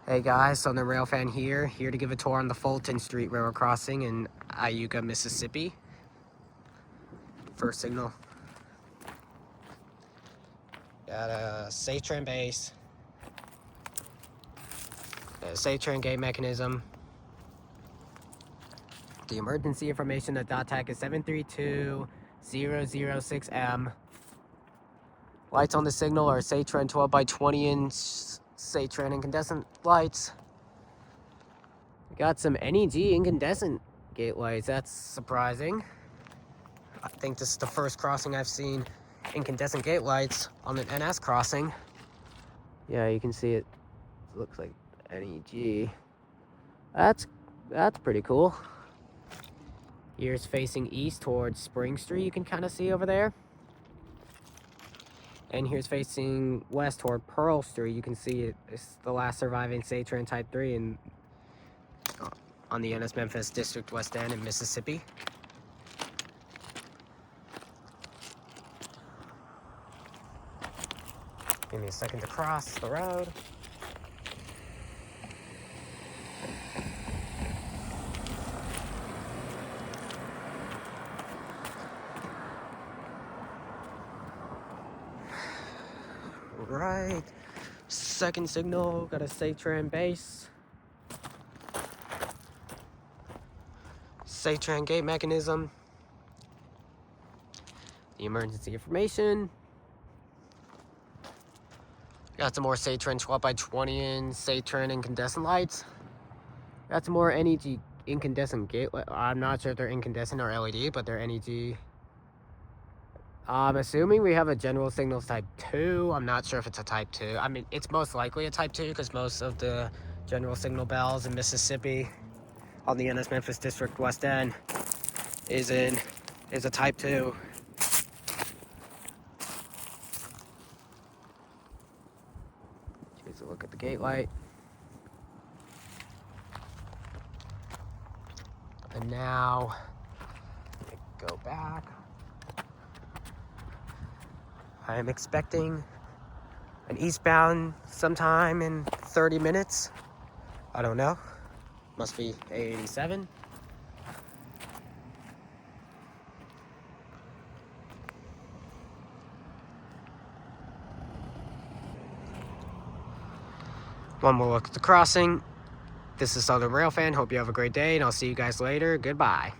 Hey guys, Southern Railfan here to give a tour on the Fulton Street Railroad crossing in Iuka, Mississippi. First signal. Got a Safetran base, a Safetran gate mechanism. The emergency information, the dot tag is 732006M. Lights on the signal are Safetran 12x20 inch Safetran incandescent lights. We got some NEG incandescent gate lights. That's surprising. I think this is the first crossing I've seen incandescent gate lights on an NS crossing. Yeah, you can see it looks like NEG. That's pretty cool. Here's facing east towards Spring Street, you can kind of see over there. And here's facing west toward Pearl Street. You can see it. It's the last surviving Safetran Type 3 in, on the NS Memphis District West End in Mississippi. Give me a second to cross the road. Right, second signal, got a Safetran base. Safetran gate mechanism. The emergency information. Got some more Safetran 12x20 inch Safetran incandescent lights. Got some more NEG incandescent gate lights. I'm not sure if they're incandescent or LED, but they're NEG. I'm assuming we have a general signals type 2. I'm not sure if it's a type 2. I mean, it's most likely a type 2 because most of the general signal bells in Mississippi on the NS Memphis District West End is a type 2. Here's a look at the gate light. And now, go back. I am expecting an eastbound sometime in 30 minutes. I don't know. Must be 87. One more look at the crossing. This is Southern Railfan. Hope you have a great day, and I'll see you guys later. Goodbye.